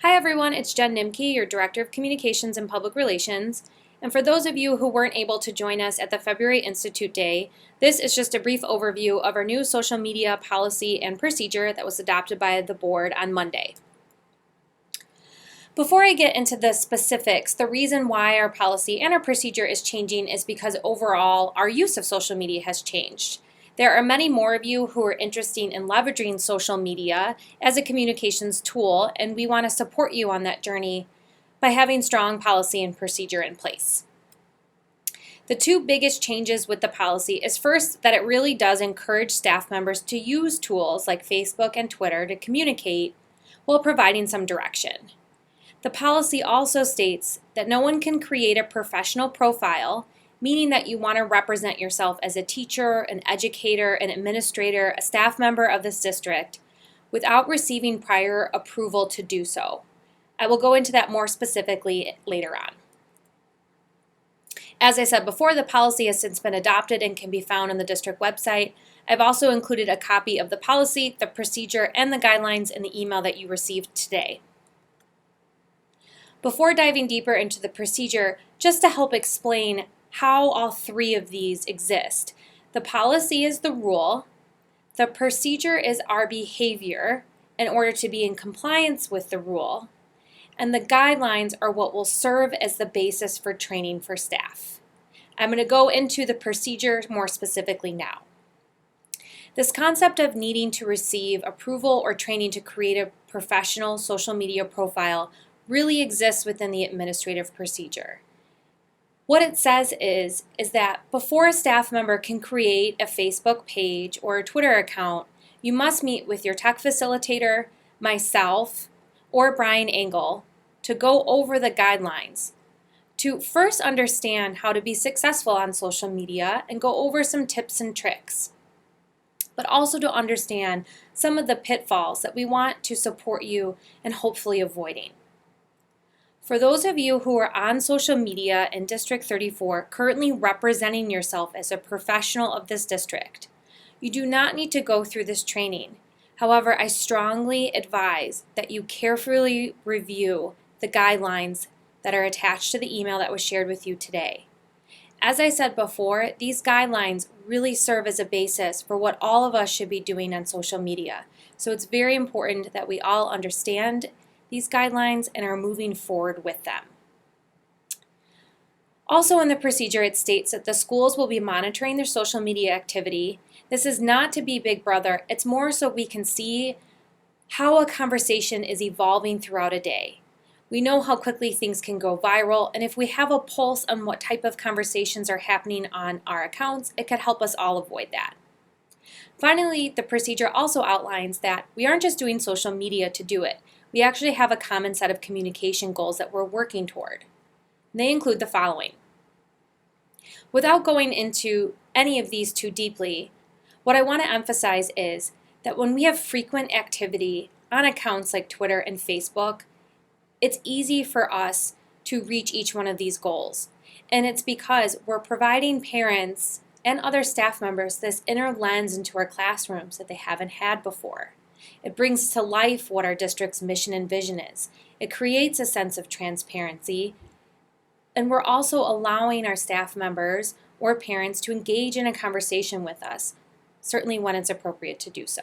Hi everyone, it's Jen Nimke, your Director of Communications and Public Relations. And for those of you who weren't able to join us at the February Institute Day, this is just a brief overview of our new social media policy and procedure that was adopted by the board on Monday. Before I get into the specifics, the reason why our policy and our procedure is changing is because overall our use of social media has changed. There are many more of you who are interested in leveraging social media as a communications tool, and we want to support you on that journey by having strong policy and procedure in place. The two biggest changes with the policy is first that it really does encourage staff members to use tools like Facebook and Twitter to communicate while providing some direction. The policy also states that no one can create a professional profile, meaning that you want to represent yourself as a teacher, an educator, an administrator, a staff member of this district, without receiving prior approval to do so. I will go into that more specifically later on. As I said before, the policy has since been adopted and can be found on the district website. I've also included a copy of the policy, the procedure, and the guidelines in the email that you received today. Before diving deeper into the procedure, just to help explain how all three of these exist. The policy is the rule, the procedure is our behavior in order to be in compliance with the rule, and the guidelines are what will serve as the basis for training for staff. I'm going to go into the procedure more specifically now. This concept of needing to receive approval or training to create a professional social media profile really exists within the administrative procedure. What it says is that before a staff member can create a Facebook page or a Twitter account, you must meet with your tech facilitator, myself, or Brian Engel to go over the guidelines, to first understand how to be successful on social media and go over some tips and tricks, but also to understand some of the pitfalls that we want to support you in hopefully avoiding. For those of you who are on social media in District 34, currently representing yourself as a professional of this district, you do not need to go through this training. However, I strongly advise that you carefully review the guidelines that are attached to the email that was shared with you today. As I said before, these guidelines really serve as a basis for what all of us should be doing on social media. So it's very important that we all understand these guidelines and are moving forward with them. Also in the procedure, it states that the schools will be monitoring their social media activity. This is not to be Big Brother, it's more so we can see how a conversation is evolving throughout a day. We know how quickly things can go viral, and if we have a pulse on what type of conversations are happening on our accounts, it could help us all avoid that. Finally, the procedure also outlines that we aren't just doing social media to do it. We actually have a common set of communication goals that we're working toward. And they include the following. Without going into any of these too deeply, what I want to emphasize is that when we have frequent activity on accounts like Twitter and Facebook, it's easy for us to reach each one of these goals. And it's because we're providing parents and other staff members this inner lens into our classrooms that they haven't had before. It brings to life what our district's mission and vision is. It creates a sense of transparency, and we're also allowing our staff members or parents to engage in a conversation with us, certainly when it's appropriate to do so.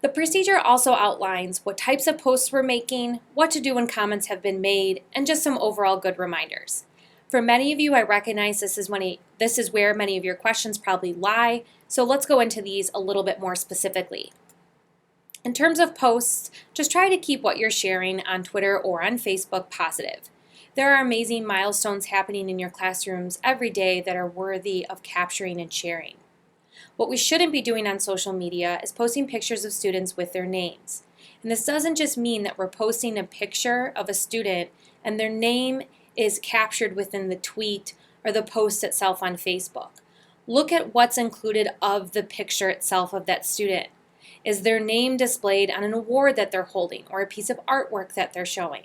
The procedure also outlines what types of posts we're making, what to do when comments have been made, and just some overall good reminders. For many of you, I recognize this is where many of your questions probably lie, so let's go into these a little bit more specifically. In terms of posts, just try to keep what you're sharing on Twitter or on Facebook positive. There are amazing milestones happening in your classrooms every day that are worthy of capturing and sharing. What we shouldn't be doing on social media is posting pictures of students with their names. And this doesn't just mean that we're posting a picture of a student and their name is captured within the tweet or the post itself on Facebook. Look at what's included of the picture itself of that student. Is their name displayed on an award that they're holding or a piece of artwork that they're showing?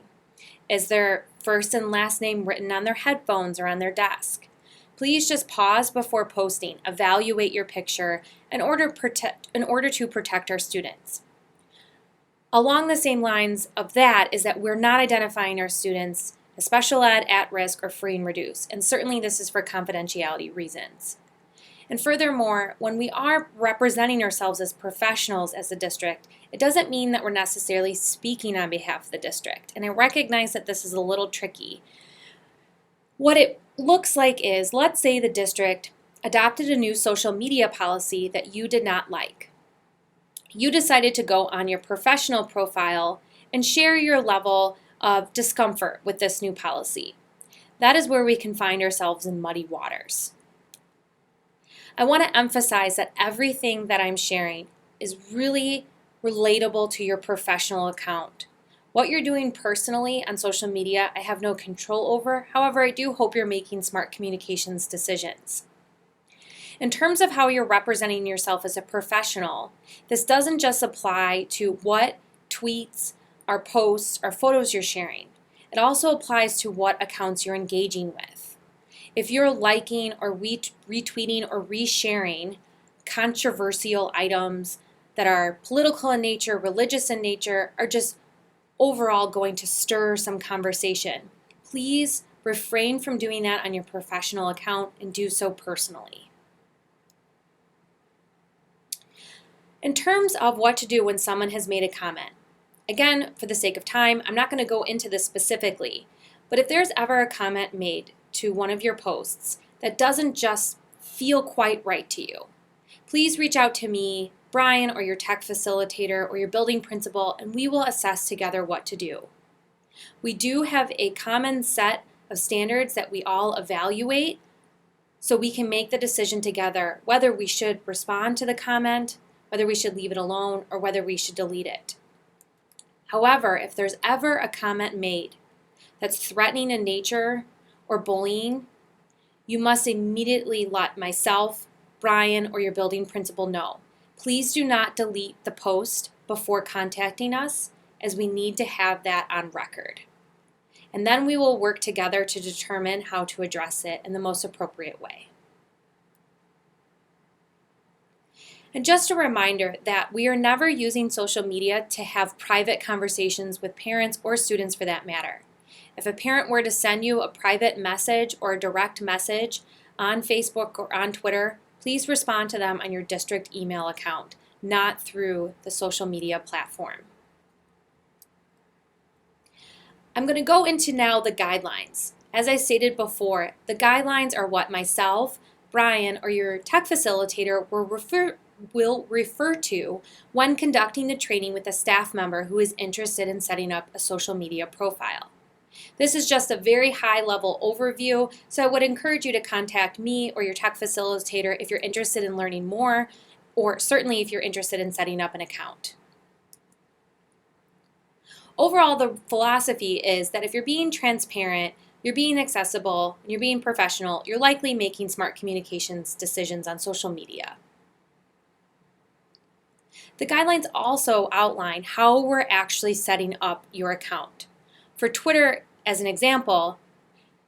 Is their first and last name written on their headphones or on their desk? Please just pause before posting, evaluate your picture in order to protect our students. Along the same lines of that is that we're not identifying our students as special ed, at risk, or free and reduced, and certainly this is for confidentiality reasons. And furthermore, when we are representing ourselves as professionals as a district, it doesn't mean that we're necessarily speaking on behalf of the district. And I recognize that this is a little tricky. What it looks like is, let's say the district adopted a new social media policy that you did not like. You decided to go on your professional profile and share your level of discomfort with this new policy. That is where we can find ourselves in muddy waters. I want to emphasize that everything that I'm sharing is really relatable to your professional account. What you're doing personally on social media, I have no control over. However, I do hope you're making smart communications decisions. In terms of how you're representing yourself as a professional, this doesn't just apply to what tweets or posts or photos you're sharing. It also applies to what accounts you're engaging with. If you're liking or retweeting or resharing controversial items that are political in nature, religious in nature, or just overall going to stir some conversation, please refrain from doing that on your professional account and do so personally. In terms of what to do when someone has made a comment, again, for the sake of time, I'm not going to go into this specifically, but if there's ever a comment made to one of your posts that doesn't just feel quite right to you, please reach out to me, Brian, or your tech facilitator or your building principal, and we will assess together what to do. We do have a common set of standards that we all evaluate so we can make the decision together whether we should respond to the comment, whether we should leave it alone, or whether we should delete it. However, if there's ever a comment made that's threatening in nature or bullying, you must immediately let myself, Brian, or your building principal know. Please do not delete the post before contacting us, as we need to have that on record. And then we will work together to determine how to address it in the most appropriate way. And just a reminder that we are never using social media to have private conversations with parents or students for that matter. If a parent were to send you a private message or a direct message on Facebook or on Twitter, please respond to them on your district email account, not through the social media platform. I'm going to go into now the guidelines. As I stated before, the guidelines are what myself, Brian, or your tech facilitator will refer to when conducting the training with a staff member who is interested in setting up a social media profile. This is just a very high-level overview, so I would encourage you to contact me or your tech facilitator if you're interested in learning more, or certainly if you're interested in setting up an account. Overall, the philosophy is that if you're being transparent, you're being accessible, and you're being professional, you're likely making smart communications decisions on social media. The guidelines also outline how we're actually setting up your account. For Twitter, as an example,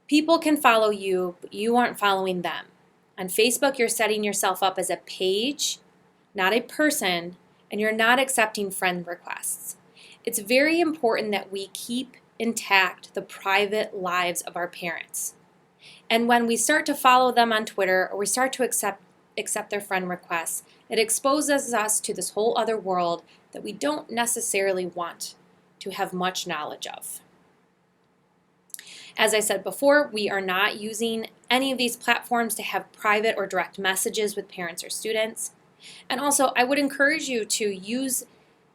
people can follow you, but you aren't following them. On Facebook, you're setting yourself up as a page, not a person, and you're not accepting friend requests. It's very important that we keep intact the private lives of our parents. And when we start to follow them on Twitter or we start to accept their friend requests, it exposes us to this whole other world that we don't necessarily want to have much knowledge of. As I said before, we are not using any of these platforms to have private or direct messages with parents or students. And also, I would encourage you to use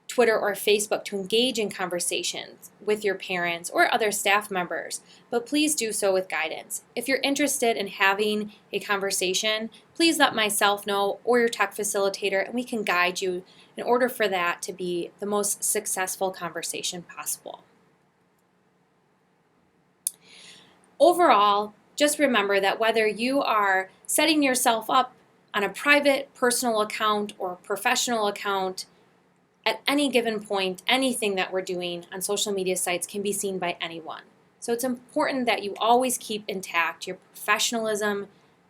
Twitter or Facebook to engage in conversations with your parents or other staff members, but please do so with guidance. If you're interested in having a conversation, please let myself know or your tech facilitator, and we can guide you in order for that to be the most successful conversation possible. Overall, just remember that whether you are setting yourself up on a private personal account or professional account, at any given point, anything that we're doing on social media sites can be seen by anyone. So it's important that you always keep intact your professionalism,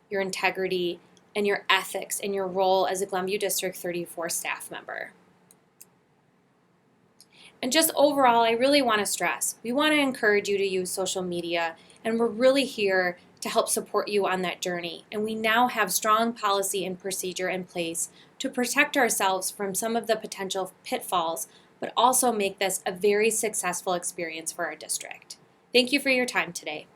your integrity, and your ethics in your role as a Glenview District 34 staff member. And just overall, I really want to stress, we want to encourage you to use social media, and we're really here to help support you on that journey. And we now have strong policy and procedure in place to protect ourselves from some of the potential pitfalls, but also make this a very successful experience for our district. Thank you for your time today.